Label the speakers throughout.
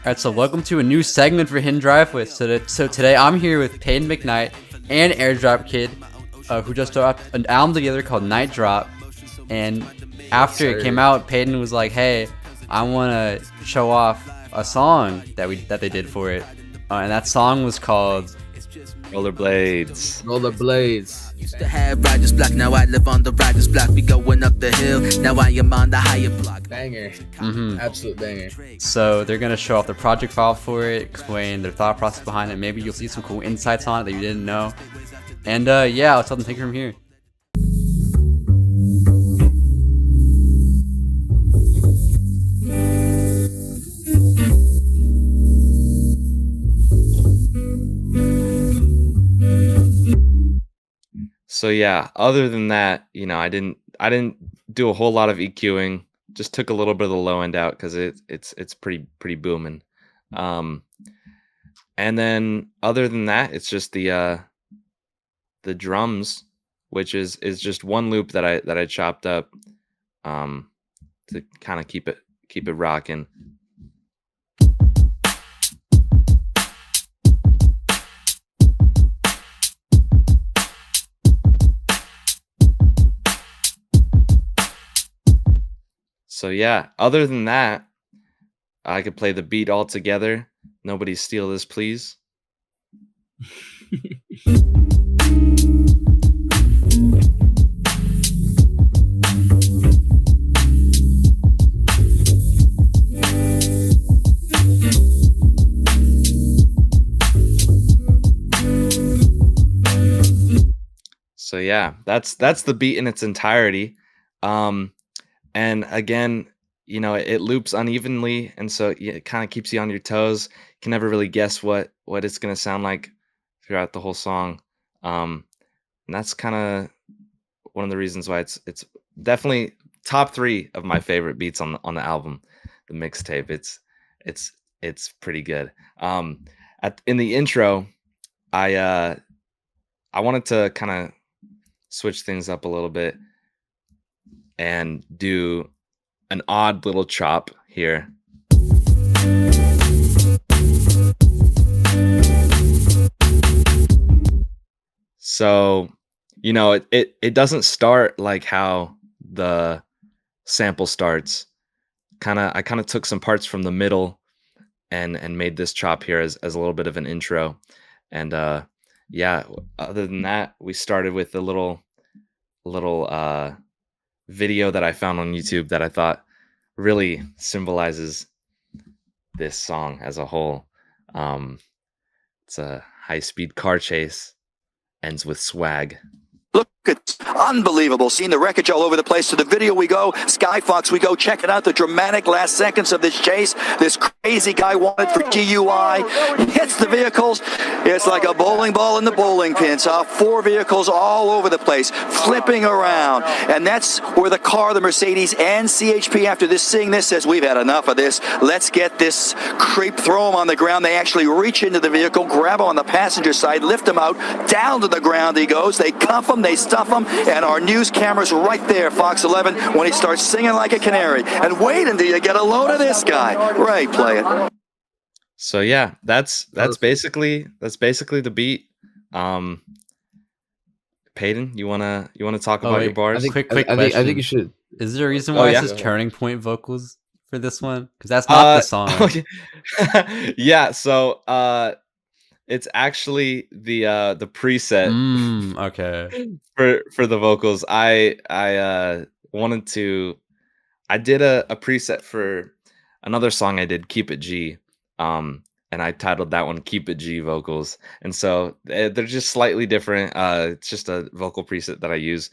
Speaker 1: Alright, so welcome to a new segment for Hidden Drive with. So today I'm here with Payden McKnight and Airdrop Kid, who just dropped an album together called KNIGHTDROP. And after it came out, Payden was like, "Hey, I want to show off a song that they did for it," and that song was called
Speaker 2: Rollerblades.
Speaker 3: Rollerblades.
Speaker 4: Used to have riders block, now I live on the riders block. We going up the hill, now I am on the higher block.
Speaker 3: Banger. Absolute banger.
Speaker 1: So they're gonna show off the project file for it, explain their thought process behind it. Maybe you'll see some cool insights on it that you didn't know. And yeah, let's let them take it from here.
Speaker 2: So yeah, other than that, I didn't do a whole lot of EQing. Just took a little bit of the low end out because it's pretty booming. And then other than that, it's just the drums, which is just one loop that I chopped up to kind of keep it rocking. So yeah, other than that, I could play the beat all together. Nobody steal this, please. So yeah, that's the beat in its entirety. And again, it loops unevenly, and so it kind of keeps you on your toes. You can never really guess what it's going to sound like throughout the whole song. And that's kind of one of the reasons why it's definitely top 3 of my favorite beats on the album, the mixtape. It's pretty good. In the intro, I wanted to kind of switch things up a little bit and do an odd little chop here. So, it doesn't start like how the sample starts. I kind of took some parts from the middle and made this chop here as a little bit of an intro. And yeah, other than that, we started with a little video that I found on YouTube that I thought really symbolizes this song as a whole. It's a high-speed car chase, ends with swag.
Speaker 5: Look, it's unbelievable. Seeing the wreckage all over the place. To the video we go. Skyfox we go. Checking out the dramatic last seconds of this chase. This crazy guy wanted for DUI. Hits the vehicles. It's like a bowling ball in the bowling pin. Saw 4 vehicles all over the place, flipping around. And that's where the car, the Mercedes and CHP, after seeing this, says, "We've had enough of this. Let's get this creep, throw him on the ground." They actually reach into the vehicle, grab him on the passenger side, lift him out. Down to the ground he goes. They cuff him. They stuff him, and our news camera's right there, Fox 11, when he starts singing like a canary. And wait until you get a load of this guy. Right, play it.
Speaker 2: So yeah, that's basically the beat. Payden, you wanna talk about your bars?
Speaker 1: Quick question.
Speaker 3: I think you should.
Speaker 1: Is there a reason why it says turning point vocals for this one? Because that's not the song.
Speaker 2: Okay. Yeah. So it's actually the preset.
Speaker 1: Okay.
Speaker 2: For the vocals. I wanted to. I did a preset for another song I did, Keep It G. And I titled that one Keep It G vocals. And so they're just slightly different. It's just a vocal preset that I use,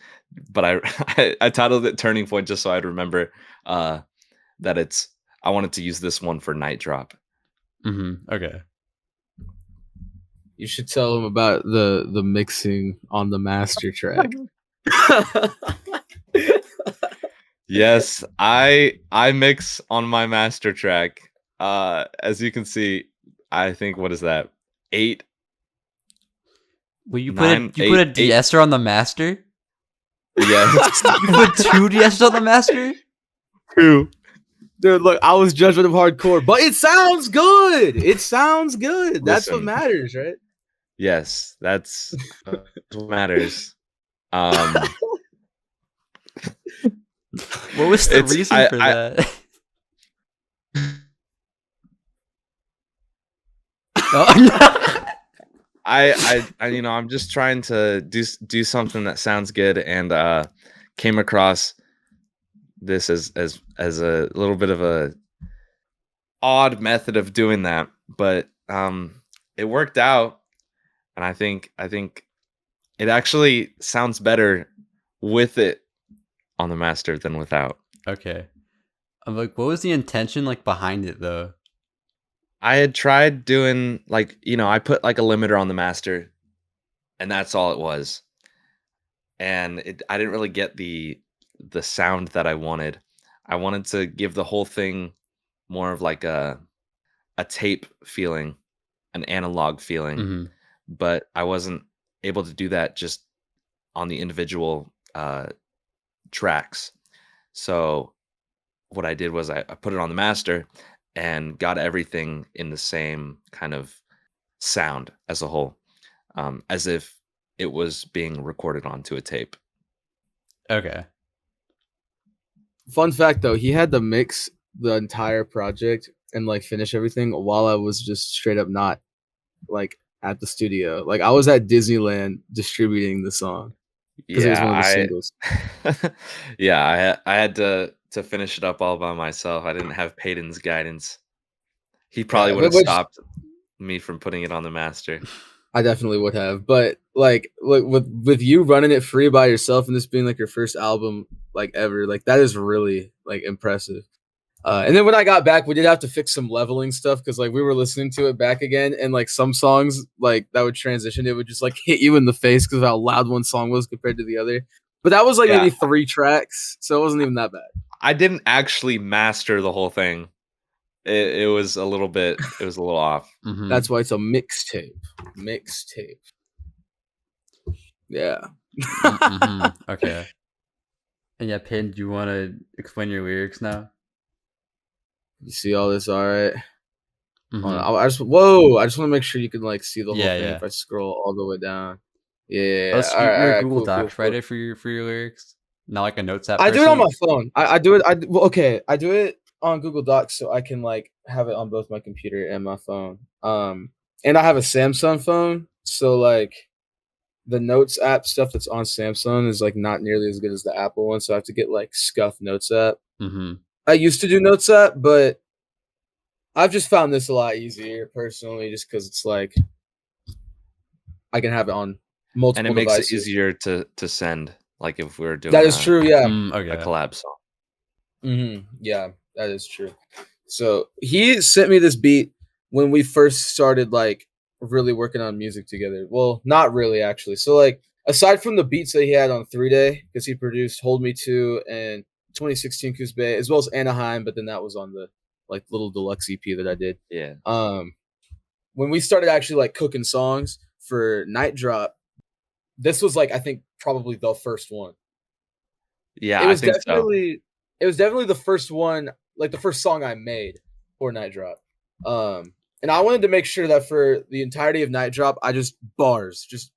Speaker 2: but I titled it Turning Point just so I'd remember that I wanted to use this one for KNIGHTDROP.
Speaker 1: Okay.
Speaker 3: You should tell them about the mixing on the master track.
Speaker 2: Yes, I mix on my master track. As you can see, I think, what is that? 8.
Speaker 1: Well, you put a de-esser on the master?
Speaker 2: Yes.
Speaker 1: You put 2 de-essers on the master?
Speaker 2: 2.
Speaker 3: Dude, look, I was judgment of hardcore, but it sounds good. It sounds good. That's what
Speaker 2: Listen.
Speaker 3: matters, right?
Speaker 2: Yes, that's what matters.
Speaker 1: What was the
Speaker 2: It's-
Speaker 1: reason
Speaker 2: I-
Speaker 1: for
Speaker 2: I-
Speaker 1: that? Oh,
Speaker 2: I I'm just trying to do something that sounds good, and came across this as a little bit of a odd method of doing that, but it worked out, and I think it actually sounds better with it on the master than without.
Speaker 1: okay. I'm like, what was the intention like behind it though?
Speaker 2: I had tried doing like, I put like a limiter on the master, and that's all it was. And I didn't really get the sound that I wanted. I wanted to give the whole thing more of like a tape feeling, an analog feeling,
Speaker 1: Mhm.
Speaker 2: but I wasn't able to do that just on the individual tracks. So what I did was I put it on the master and got everything in the same kind of sound as a whole, as if it was being recorded onto a tape.
Speaker 1: Okay.
Speaker 3: Fun fact though, he had to mix the entire project and like finish everything while I was just straight up not like at the studio. Like I was at Disneyland distributing the song because it was one of the singles.
Speaker 2: Yeah, I had to finish it up all by myself. I didn't have Payden's guidance. He probably
Speaker 3: Yeah,
Speaker 2: would have
Speaker 3: which-
Speaker 2: stopped me from putting it on the master.
Speaker 3: I definitely would have, but like with you running it free by yourself and this being like your first album like ever, like that is really like impressive. And then when I got back, we did have to fix some leveling stuff because like we were listening to it back again, and like some songs like that would transition, it would just like hit you in the face because of how loud one song was compared to the other. But that was like
Speaker 2: Yeah.
Speaker 3: maybe 3 tracks, so it wasn't even that bad.
Speaker 2: I didn't actually master the whole thing. It was a little off.
Speaker 1: Mhm.
Speaker 3: That's why it's a mixtape. Mixtape. Yeah.
Speaker 1: Mhm. Okay. And yeah, Pin, do you want to explain your lyrics now?
Speaker 3: You see all this, all right?
Speaker 1: Mhm.
Speaker 3: I just want to make sure you can like see the whole
Speaker 1: Yeah,
Speaker 3: thing
Speaker 1: yeah.
Speaker 3: if I scroll all the way down. Yeah.
Speaker 1: Oh, so
Speaker 3: all right,
Speaker 1: you're
Speaker 3: all
Speaker 1: a
Speaker 3: right,
Speaker 1: Google
Speaker 3: cool,
Speaker 1: Docs
Speaker 3: cool.
Speaker 1: writer for your lyrics, not like a notes app.
Speaker 3: I do it on
Speaker 1: person?
Speaker 3: my phone. I do it. Okay. I do it on Google Docs so I can like have it on both my computer and my phone. And I have a Samsung phone, so like the Notes app stuff that's on Samsung is like not nearly as good as the Apple one. So I have to get like Scuff Notes app.
Speaker 1: Mhm.
Speaker 3: I used to do Notes app, but I've just found this a lot easier personally, just because it's like I can have it on multiple
Speaker 2: And it makes
Speaker 3: devices.
Speaker 2: it easier to send, like if we were doing
Speaker 3: That is true. Yeah.
Speaker 1: Mm,
Speaker 2: a
Speaker 1: okay.
Speaker 2: collab song.
Speaker 3: Yeah, that is true. So he sent me this beat when we first started like really working on music together. Well, not really actually. So like aside from the beats that he had on 3-Day, because he produced Hold Me To and 2016 Coos Bay, as well as Anaheim, but then that was on the like little deluxe EP that I did.
Speaker 2: Yeah.
Speaker 3: When we started actually like cooking songs for Night Drop, this was like I think probably the first one.
Speaker 2: Yeah,
Speaker 3: It was
Speaker 2: I think so.
Speaker 3: It was definitely the first one, like the first song I made for Night Drop. And I wanted to make sure that for the entirety of Night Drop, I just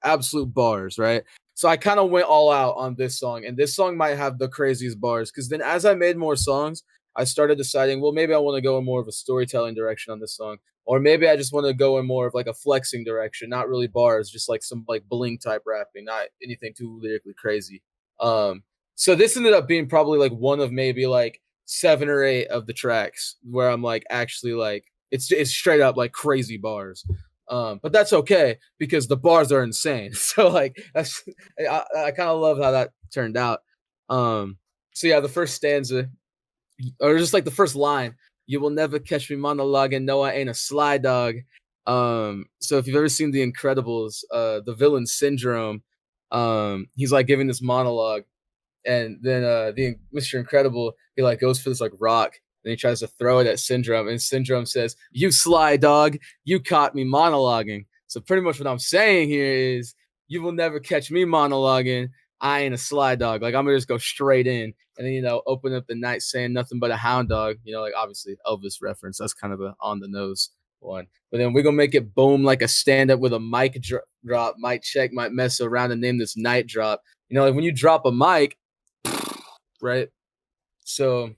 Speaker 3: absolute bars, right? So I kind of went all out on this song, and this song might have the craziest bars. Because then, as I made more songs, I started deciding, well, maybe I want to go in more of a storytelling direction on this song, or maybe I just want to go in more of like a flexing direction, not really bars, just like some like bling type rapping, not anything too lyrically crazy. So this ended up being probably like one of maybe like 7 or 8 of the tracks where I'm like actually like it's straight up like crazy bars. But that's okay because the bars are insane. So like that's I kind of love how that turned out. So yeah, the first stanza, or just like the first line, you will never catch me monologuing. No, I ain't a sly dog. So if you've ever seen The Incredibles, the villain Syndrome, he's like giving this monologue, and then the Mr. Incredible, he like goes for this like rock, and he tries to throw it at Syndrome, and Syndrome says, "You sly dog, you caught me monologuing." So pretty much what I'm saying here is, you will never catch me monologuing. I ain't a sly dog. Like I'm gonna just go straight in and then, you know, open up the night saying nothing but a hound dog. You know, like obviously Elvis reference. That's kind of a on the nose one. But then we're gonna make it boom like a stand up with a mic drop, mic check, might mess around and name this night drop. You know, like when you drop a mic, right? So,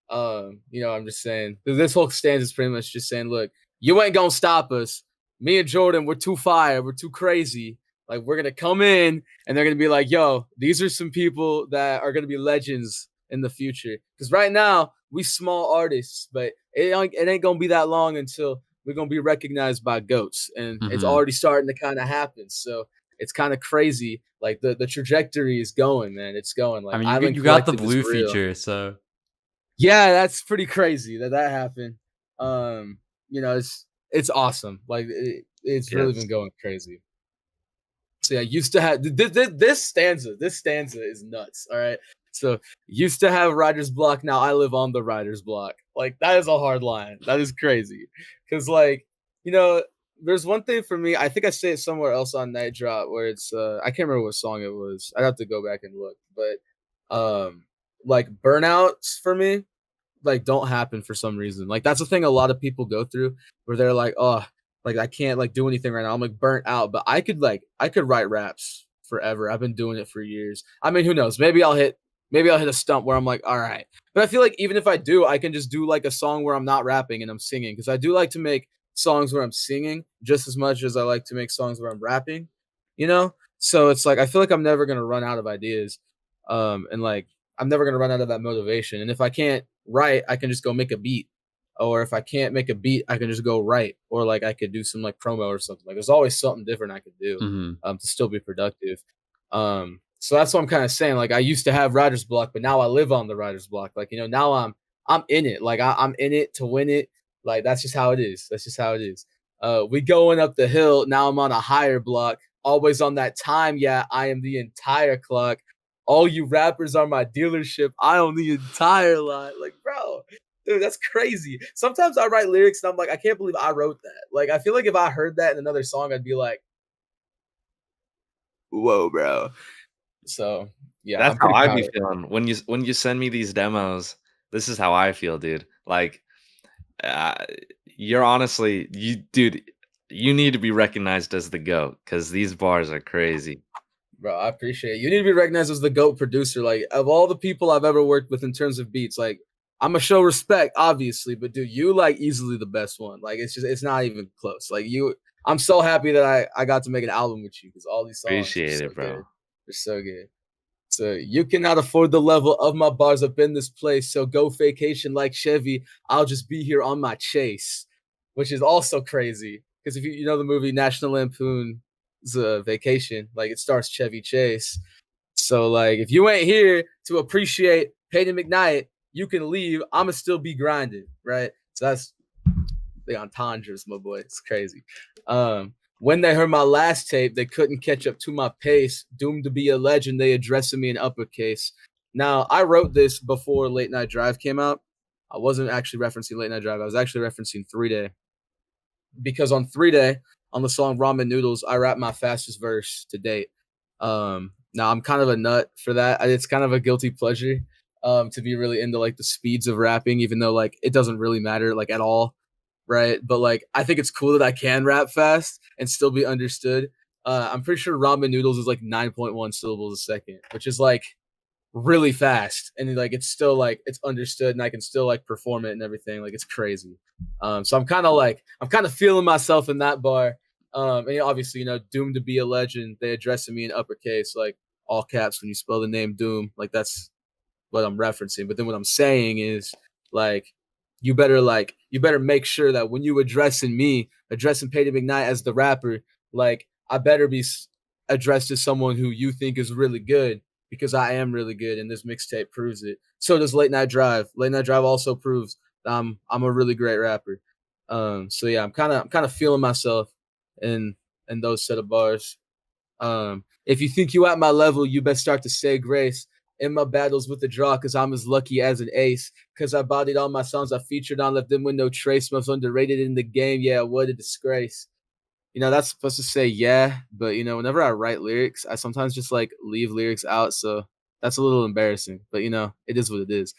Speaker 3: you know, I'm just saying this whole stanza is pretty much just saying, look, you ain't gonna stop us. Me and Jordan, we're too fire, we're too crazy. Like we're gonna come in and they're gonna be like, yo, these are some people that are gonna be legends in the future. Because right now we small artists, but it ain't gonna be that long until we're gonna be recognized by goats, and it's already starting to kind of happen. So it's kind of crazy. Like the trajectory is going, man. It's going. Like
Speaker 1: I mean, you got the blue feature, so
Speaker 3: yeah, that's pretty crazy that happened. You know, it's awesome. Like it's really been going crazy. So yeah, used to have this stanza. This stanza is nuts. All right. So used to have writer's block. Now I live on the writer's block. Like that is a hard line. That is crazy. Cause like, you know, there's one thing for me. I think I say it somewhere else on Night Drop where it's I can't remember what song it was. I'd have to go back and look. But like burnouts for me, like don't happen for some reason. Like that's the thing a lot of people go through where they're like, oh, like I can't like do anything right now. I'm like burnt out, but I could write raps forever. I've been doing it for years. I mean, who knows? Maybe I'll hit a stump where I'm like, all right. But I feel like even if I do, I can just do like a song where I'm not rapping and I'm singing, because I do like to make songs where I'm singing just as much as I like to make songs where I'm rapping, you know? So it's like I feel like I'm never gonna run out of ideas. And like I'm never gonna run out of that motivation. And if I can't write, I can just go make a beat. Or if I can't make a beat, I can just go write. Or like I could do some like promo or something. Like there's always something different I could do to still be productive. So that's what I'm kind of saying. Like I used to have writer's block, but now I live on the writer's block. Like, you know, now I'm in it. Like I'm in it to win it. Like that's just how it is. That's just how it is. We going up the hill. Now I'm on a higher block. Always on that time. Yeah, I am the entire clock. All you rappers are my dealership. I own the entire lot. Like, bro, dude, that's crazy. Sometimes I write lyrics and I'm like, I can't believe I wrote that. Like, I feel like if I heard that in another song, I'd be like, whoa, bro. So yeah,
Speaker 2: that's how I be feeling when you send me these demos. This is how I feel, dude. Like, you're honestly, dude, you need to be recognized as the GOAT because these bars are crazy.
Speaker 3: Bro, I appreciate it. You need to be recognized as the GOAT producer. Like, of all the people I've ever worked with in terms of beats, like, I'm gonna show respect, obviously, but dude, you like easily the best one. Like, it's not even close. Like, I'm so happy that I got to make an album with you because all these songs
Speaker 2: Appreciate it, bro.
Speaker 3: Good. They're so good. So you cannot afford the level of my bars up in this place. So go vacation like Chevy. I'll just be here on my chase, which is also crazy because if you know the movie National Lampoon's Vacation, like it stars Chevy Chase. So like if you ain't here to appreciate Payden McKnight, you can leave. I'ma still be grinding, right? So that's the entendres, my boy. It's crazy. When they heard my last tape, they couldn't catch up to my pace. Doomed to be a legend, they addressing me in uppercase. Now, I wrote this before Late Night Drive came out. I wasn't actually referencing Late Night Drive. I was actually referencing 3 Day. Because on 3 Day, on the song Ramen Noodles, I rap my fastest verse to date. Now, I'm kind of a nut for that. It's kind of a guilty pleasure to be really into like the speeds of rapping, even though like it doesn't really matter like at all. Right. But like, I think it's cool that I can rap fast and still be understood. I'm pretty sure ramen noodles is like 9.1 syllables a second, which is like really fast. And like, it's still like, it's understood and I can still like perform it and everything. Like, it's crazy. So I'm kind of feeling myself in that bar. And obviously, you know, doomed to be a legend. They addressing me in uppercase, like all caps when you spell the name Doom. Like, that's what I'm referencing. But then what I'm saying is like, you better make sure that when you addressing Payden McKnight as the rapper, like I better be addressed as someone who you think is really good because I am really good and this mixtape proves it. So does Late Night Drive. Late Night Drive also proves that I'm a really great rapper. So yeah, I'm kind of feeling myself in those set of bars. If you think you at my level, you best start to say grace. In my battles with the draw, cause I'm as lucky as an ace. Cause I bodied all my songs I featured on, left them with no trace. Most underrated in the game, yeah, what a disgrace. that's supposed to say yeah, but whenever I write lyrics, I sometimes just like leave lyrics out, so that's a little embarrassing. But it is what it is.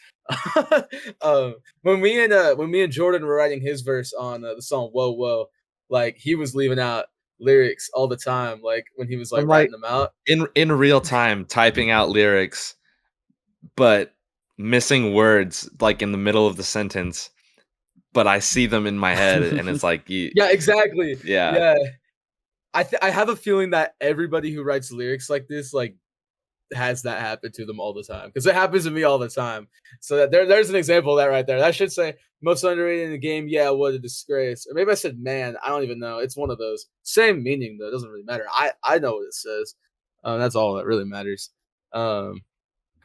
Speaker 3: When me and Jordan were writing his verse on the song "Whoa Whoa," like he was leaving out lyrics all the time, like when he was like
Speaker 2: I'm
Speaker 3: writing them out.
Speaker 2: in real time typing out lyrics, but missing words like in the middle of the sentence, but I see them in my head and it's like
Speaker 3: Yeah, exactly.
Speaker 2: yeah.
Speaker 3: Yeah. I have a feeling that everybody who writes lyrics like this, like, has that happen to them all the time, because it happens to me all the time. So there's an example of that right there. That should say most underrated in the game. Yeah, what a disgrace. Or maybe I said man. I don't even know. It's one of those. Same meaning though. It doesn't really matter. I know what it says. That's all that really matters. But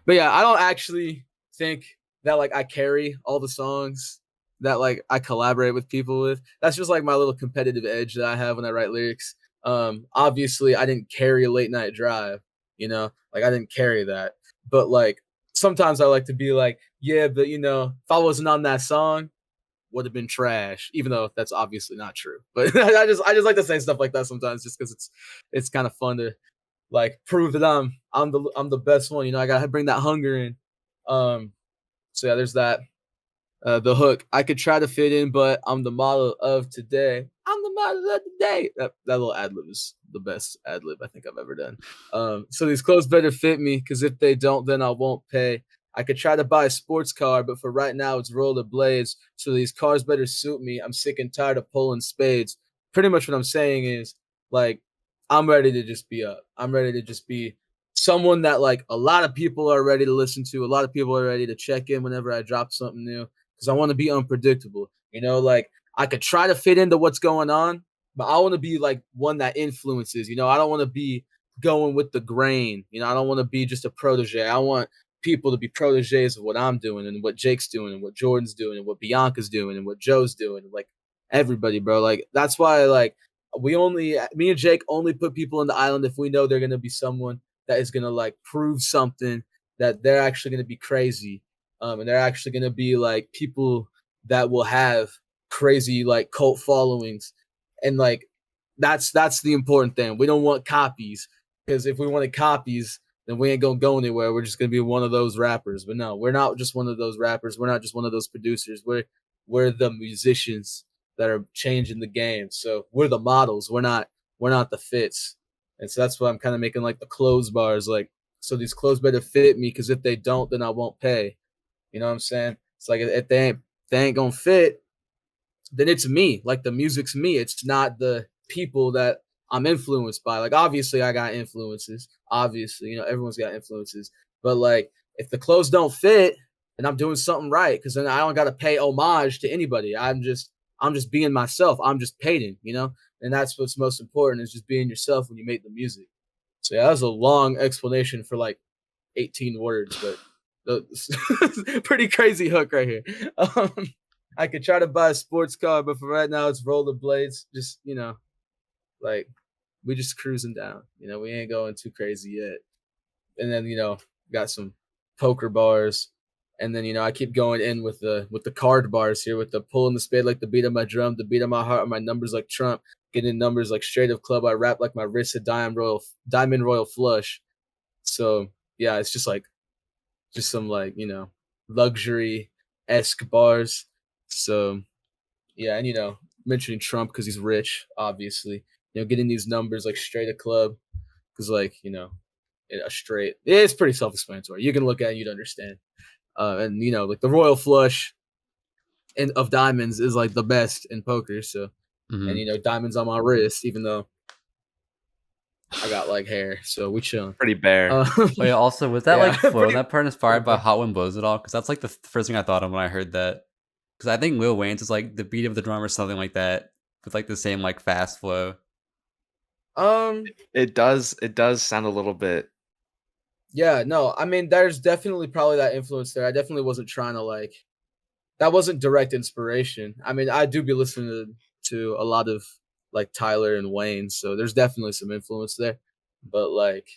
Speaker 3: yeah, I don't actually think that like I carry all the songs that like I collaborate with people with. That's just like my little competitive edge that I have when I write lyrics. Obviously I didn't carry a late night drive, like I didn't carry that. But like sometimes I like to be like, yeah, but if I wasn't on that song, would have been trash, even though that's obviously not true. But I just like to say stuff like that sometimes just because it's kind of fun to like prove that I'm the best one. I gotta bring that hunger in. So yeah, there's that. The hook. I could try to fit in, but I'm the model of today. I'm the model of today. That little ad lib is the best ad lib I think I've ever done. So these clothes better fit me, because if they don't, then I won't pay. I could try to buy a sports car, but for right now it's rollerblades. So these cars better suit me. I'm sick and tired of pulling spades. Pretty much what I'm saying is like I'm ready to just be up. I'm ready to just be someone that like a lot of people are ready to listen to. A lot of people are ready to check in whenever I drop something new, because I want to be unpredictable. Like I could try to fit into what's going on, but I want to be like one that influences. I don't want to be going with the grain. I don't want to be just a protege. I want people to be proteges of what I'm doing and what Jake's doing and what Jordan's doing and what Bianca's doing and what Joe's doing. Like everybody, bro. Like that's why like me and Jake only put people in the island if we know they're gonna be someone that is gonna like prove something, that they're actually gonna be crazy. And they're actually gonna be like people that will have crazy like cult followings. And like that's the important thing. We don't want copies, because if we wanted copies, then we ain't gonna go anywhere. We're just gonna be one of those rappers. But no, we're not just one of those rappers. We're not just one of those producers. We're the musicians that are changing the game. So we're the models. We're not the fits. And so that's why I'm kind of making like the clothes bars. Like, so these clothes better fit me, because if they don't, then I won't pay. You know what I'm saying? It's like if they ain't gonna fit, then it's me. Like the music's me. It's not the people that I'm influenced by. Like obviously I got influences. Obviously, everyone's got influences. But like if the clothes don't fit, then I'm doing something right, because then I don't gotta pay homage to anybody. I'm just being myself. I'm just Payden, and that's what's most important, is just being yourself when you make the music. So yeah, that was a long explanation for like 18 words, but pretty crazy hook right here. I could try to buy a sports car, but for right now it's rollerblades. Just like we just cruising down. We ain't going too crazy yet. And then got some poker bars. And then I keep going in with the card bars here, with the pulling the spade like the beat of my drum, the beat of my heart, and my numbers like Trump, getting numbers like straight of club. I rap like my wrist a diamond royal flush. So yeah, it's just some like luxury-esque bars. So yeah, and mentioning Trump because he's rich, obviously. Getting these numbers like straight of club, because like a straight, it's pretty self-explanatory. You can look at it, you'd understand. And like the royal flush and of diamonds is like the best in poker. So and diamonds on my wrist, even though I got like hair, so we chilling.
Speaker 2: Pretty bare.
Speaker 1: Oh yeah, also was that like flow
Speaker 3: pretty,
Speaker 1: that part inspired by Hot Wind Blows It All? Because that's like the first thing I thought of when I heard that. Because I think Lil Wayne's is like the beat of the drum or something like that, with like the same like fast flow.
Speaker 2: It does sound a little bit.
Speaker 3: Yeah, no, I mean, there's definitely probably that influence there. I definitely wasn't trying to like, that wasn't direct inspiration. I mean, I do be listening to a lot of like Tyler and Wayne, so there's definitely some influence there. But like,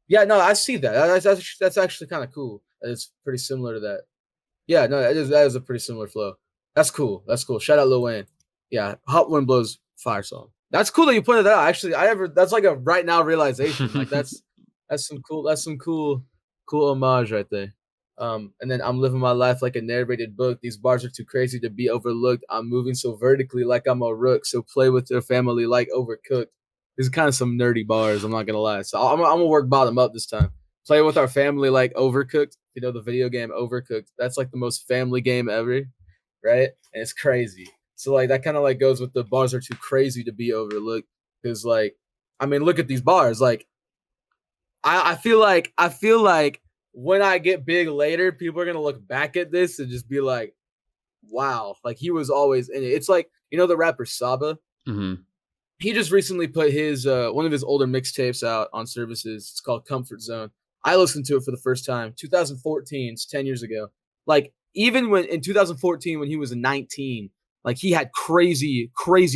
Speaker 3: yeah, no, I see that. That's actually kind of cool. It's pretty similar to that. Yeah, no, that is a pretty similar flow. That's cool. That's cool. Shout out Lil Wayne. Yeah, Hot Wind Blows, fire song. That's cool that you pointed that out. Actually, that's like a right now realization. Like that's some cool homage right there. And then I'm living my life like a narrated book. These bars are too crazy to be overlooked. I'm moving so vertically like I'm a rook. So play with your family like Overcooked. These are kind of some nerdy bars. I'm not gonna lie. So I'm gonna work bottom up this time. Play with our family like Overcooked. You know the video game Overcooked. That's like the most family game ever, right? And it's crazy. So like that kind of like goes with the bars are too crazy to be overlooked. Because like, I mean, look at these bars. Like, I feel like when I get big later, people are gonna look back at this and just be like, wow, like he was always in it. It's like, you know, the rapper Saba.
Speaker 1: Mm-hmm.
Speaker 3: He just recently put his one of his older mixtapes out on services. It's called Comfort Zone. I listened to it for the first time 2014. It's 10 years ago. Like even when in 2014 when he was 19, like he had crazy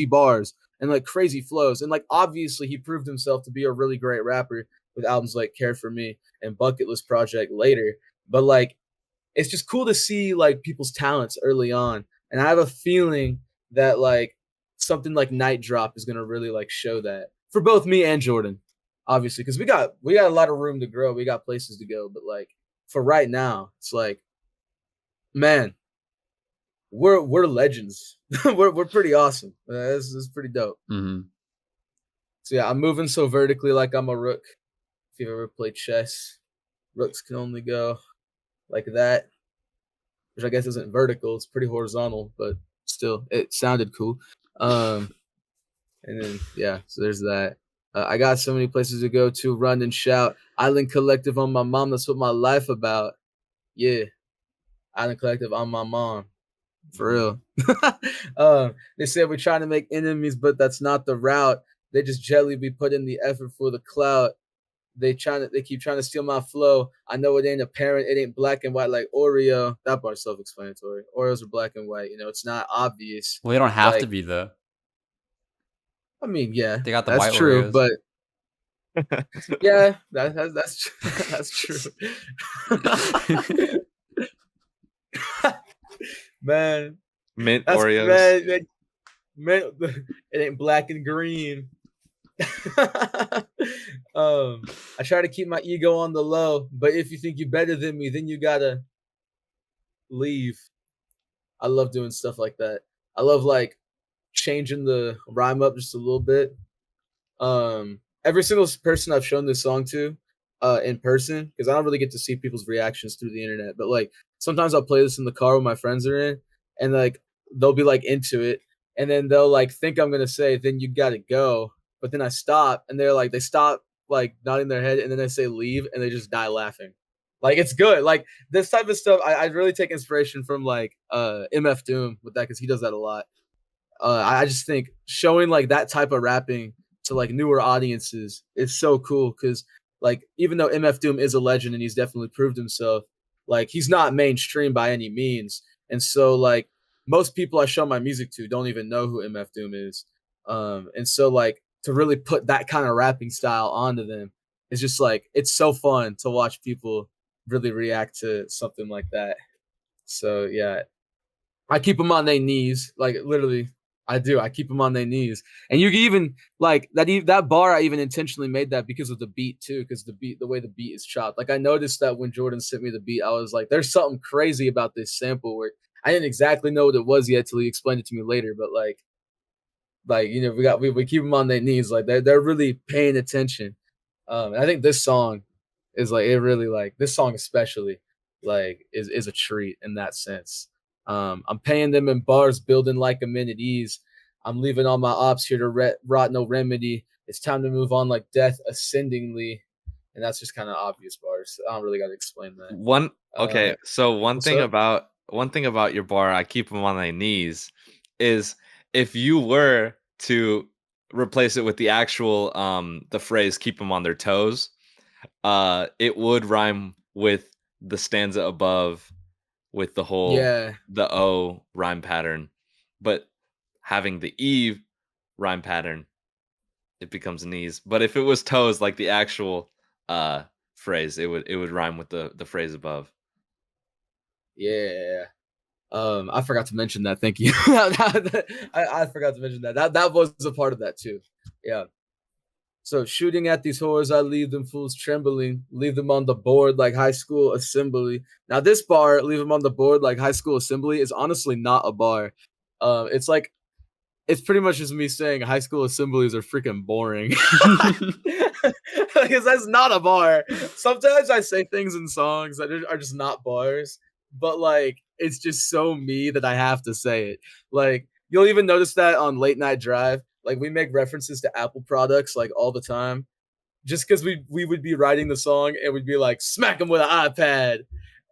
Speaker 3: bars and like crazy flows, and like obviously he proved himself to be a really great rapper with albums like Care for Me and Bucket List Project later. But like it's just cool to see like people's talents early on, and I have a feeling that like something like Night Drop is gonna really like show that for both me and Jordan, obviously, because we got a lot of room to grow, we got places to go, but like for right now, it's like, man, we're legends. we're pretty awesome. This is pretty dope.
Speaker 1: Mm-hmm.
Speaker 3: So yeah, I'm moving so vertically like I'm a rook. If you've ever played chess, rooks can only go like that, which I guess isn't vertical. It's pretty horizontal, but still, it sounded cool. And then yeah, so there's that. I got so many places to go to, run and shout. Island Collective on my mom. That's what my life about. Yeah, Island Collective on my mom. For real. They said we're trying to make enemies, but that's not the route. They just gently be putting the effort for the clout. They keep trying to steal my flow. I know it ain't apparent. It ain't black and white like Oreo. That part's self-explanatory. Oreos are black and white. You know, it's not obvious.
Speaker 1: Well, they don't have
Speaker 3: like,
Speaker 1: to be though.
Speaker 3: I mean, yeah,
Speaker 1: They got the
Speaker 3: that's
Speaker 1: white
Speaker 3: true,
Speaker 1: Oreos.
Speaker 3: but yeah, that's that's true. Man,
Speaker 2: Mint
Speaker 3: that's
Speaker 2: Oreos.
Speaker 3: man, it ain't black and green. I try to keep my ego on the low, but if you think you're better than me, then you gotta leave. I love doing stuff like that. I love like changing the rhyme up just a little bit. Every single person I've shown this song to in person, because I don't really get to see people's reactions through the internet, but like sometimes I'll play this in the car when my friends are in, and like they'll be like into it, and then they'll like think I'm gonna say then you gotta go, but then I stop, and they stop like nodding their head, and then they say leave, and they just die laughing. Like it's good. Like this type of stuff, I really take inspiration from like MF Doom with that, because he does that a lot. I just think showing like that type of rapping to like newer audiences is so cool, because like even though MF Doom is a legend and he's definitely proved himself, like he's not mainstream by any means, and so like most people I show my music to don't even know who MF Doom is, and so like to really put that kind of rapping style onto them is just like it's so fun to watch people really react to something like that. So yeah, I keep them on their knees, like literally. I do. I keep them on their knees, and you can even like that bar. I even intentionally made that because of the beat too, because the way the beat is chopped. Like I noticed that when Jordan sent me the beat, I was like, "There's something crazy about this sample." Where I didn't exactly know what it was yet till he explained it to me later. But like you know, we keep them on their knees. Like they're really paying attention. And I think this song is like it really like this song especially like is a treat in that sense. I'm paying them in bars, building like amenities. I'm leaving all my ops here to rot no remedy. It's time to move on like death ascendingly. And that's just kind of obvious bars. I don't really got to explain that.
Speaker 2: Okay, so one
Speaker 3: what's
Speaker 2: thing
Speaker 3: up?
Speaker 2: about your bar, I keep them on their knees, is if you were to replace it with the actual the phrase keep them on their toes, it would rhyme with the stanza above with the whole
Speaker 3: Yeah.
Speaker 2: the O rhyme pattern, but having the E rhyme pattern, it becomes knees. But if it was toes, like the actual phrase, it would rhyme with the phrase above.
Speaker 3: Yeah. I forgot to mention that. Thank you. I forgot to mention that. That was a part of that too. Yeah. So shooting at these whores, I leave them fools trembling, leave them on the board like high school assembly. Now this bar, leave them on the board like high school assembly, is honestly not a bar. It's like, it's pretty much just me saying high school assemblies are freaking boring. Because that's not a bar. Sometimes I say things in songs that are just not bars, but like it's just so me that I have to say it. Like you'll even notice that on Late Night Drive, like we make references to Apple products like all the time, just because we would be writing the song and we'd be like, smack them with an iPad.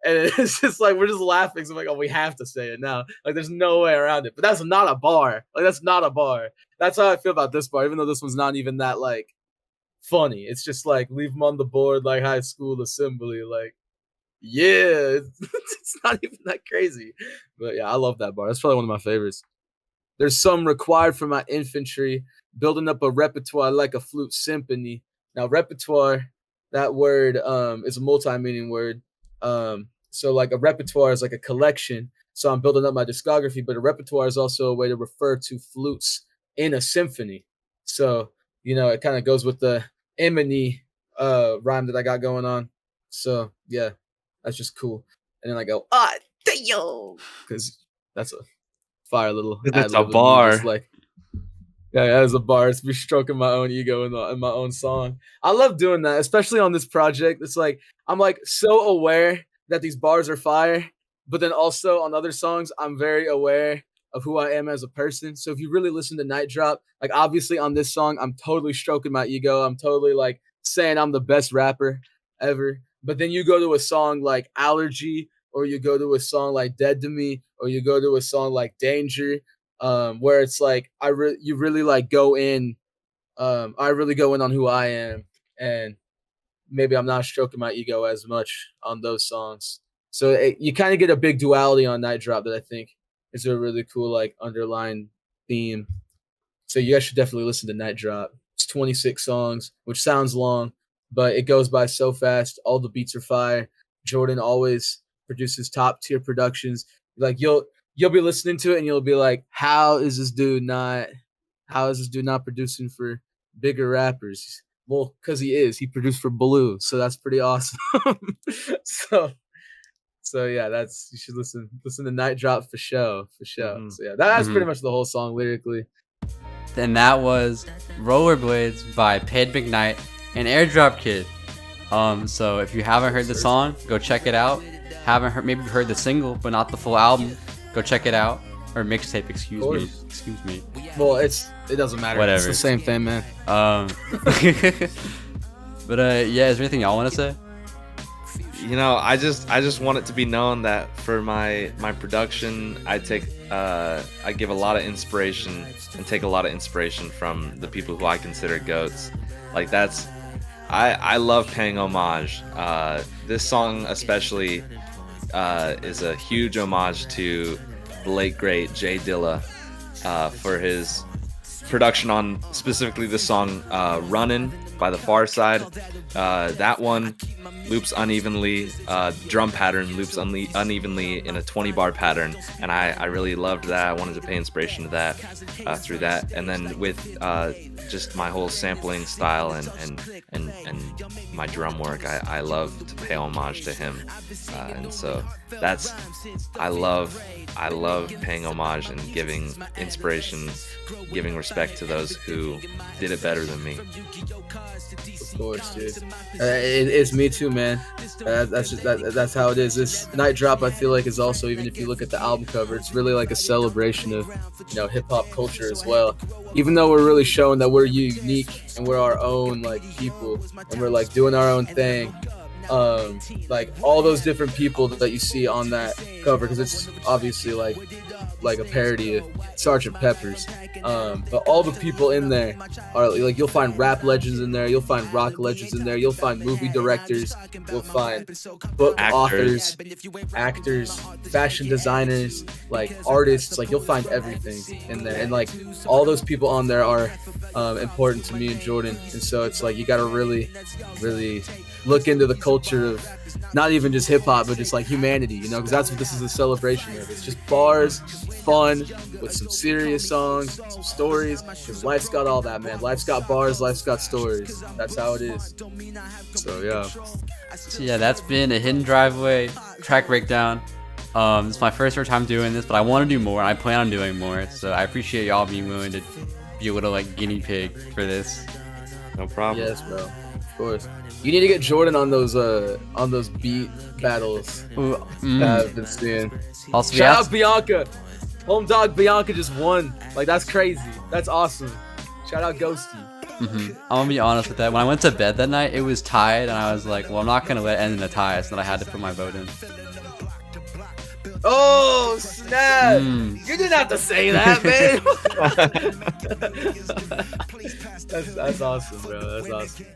Speaker 3: And it's just like, we're just laughing. So I'm like, oh, we have to say it now. Like, there's no way around it. But that's not a bar. Like, that's not a bar. That's how I feel about this bar, even though this one's not even that, like, funny. It's just like, leave them on the board like high school assembly. Like, yeah, it's not even that crazy. But yeah, I love that bar. That's probably one of my favorites. There's some required for my infantry, building up a repertoire like a flute symphony. Now, repertoire, that word is a multi-meaning word. So like a repertoire is like a collection. So I'm building up my discography, but a repertoire is also a way to refer to flutes in a symphony. So, you know, it kind of goes with the Emini rhyme that I got going on. So yeah, that's just cool. And then I go, damn, because that's a fire little.
Speaker 2: That's a bar.
Speaker 3: Like, yeah, that is a bar. It's me stroking my own ego in my own song. I love doing that, especially on this project. It's like I'm like so aware that these bars are fire, but then also on other songs, I'm very aware of who I am as a person. So if you really listen to Night Drop, like obviously on this song, I'm totally stroking my ego. I'm totally like saying I'm the best rapper ever. But then you go to a song like Allergy, or you go to a song like Dead to Me, or you go to a song like Danger, where it's like you really like go in. I really go in on who I am, and maybe I'm not stroking my ego as much on those songs. So you kind of get a big duality on Night Drop that I think is a really cool like underlying theme. So you guys should definitely listen to Night Drop. It's 26 songs, which sounds long, but it goes by so fast. All the beats are fire. Jordan always produces top tier productions. Like you'll be listening to it and you'll be like, how is this dude not producing for bigger rappers? Well, because he is. He produced for Blue, so that's pretty awesome. So yeah, you should listen to Night Drop for show. Mm-hmm. So yeah, that's pretty much the whole song lyrically.
Speaker 1: Then that was Rollerblades by Payden McKnight and Airdrop Kid. So if you haven't heard the song, go check it out. Maybe heard the single, but not the full album, go check it out. Or mixtape, excuse me.
Speaker 3: Well, it doesn't matter.
Speaker 1: Whatever.
Speaker 3: It's the same thing, man.
Speaker 1: But yeah, is there anything y'all want to say?
Speaker 2: You know, I just want it to be known that for my production, I give a lot of inspiration and take a lot of inspiration from the people who I consider GOATs. Like I love paying homage. This song especially is a huge homage to the late great Jay Dilla for his production on specifically the song Runnin' by The Far Side. That one loops unevenly, drum pattern loops unevenly in a 20 bar pattern, and I really loved that. I wanted to pay inspiration to that through that, and then with just my whole sampling style and my drum work, I love to pay homage to him, and so that's I love paying homage and giving inspiration, giving respect to those who did it better than me.
Speaker 3: Of course, dude. It's me too, man. That's how it is. This Night Drop, I feel like, is also, even if you look at the album cover, it's really like a celebration of, you know, hip hop culture as well. Even though we're really showing that we're unique and we're our own like people and we're like doing our own thing. Like all those different people that you see on that cover, because it's obviously like a parody of Sgt. Pepper's, but all the people in there are like, you'll find rap legends in there, you'll find rock legends in there, you'll find movie directors, you'll find book authors, actors, fashion designers, like artists, like you'll find everything in there, and like all those people on there are important to me and Jordan, and so it's like you gotta really look into the culture of not even just hip hop, but just like humanity, you know, because that's what this is a celebration of. It's just bars, fun, with some serious songs, some stories. Because life's got all that, man. Life's got bars, life's got stories. That's how it is. So yeah.
Speaker 1: So yeah, that's been a Hidden Driveway track breakdown. It's my first time doing this, but I want to do more. I plan on doing more. So I appreciate y'all being willing to be a little like guinea pig for this.
Speaker 2: No problem.
Speaker 3: Yes, bro. Of course. You need to get Jordan on those beat battles
Speaker 1: Ooh,
Speaker 3: that I've been seeing.
Speaker 1: Also,
Speaker 3: Shout out Bianca. Home dog Bianca just won. Like, that's crazy. That's awesome. Shout out Ghosty.
Speaker 1: I'm gonna be honest with that. When I went to bed that night, it was tied, and I was like, well, I'm not gonna let it end in a tie, so then I had to put my vote in.
Speaker 3: Oh, snap. You didn't have to say that, man. That's awesome, bro. That's awesome.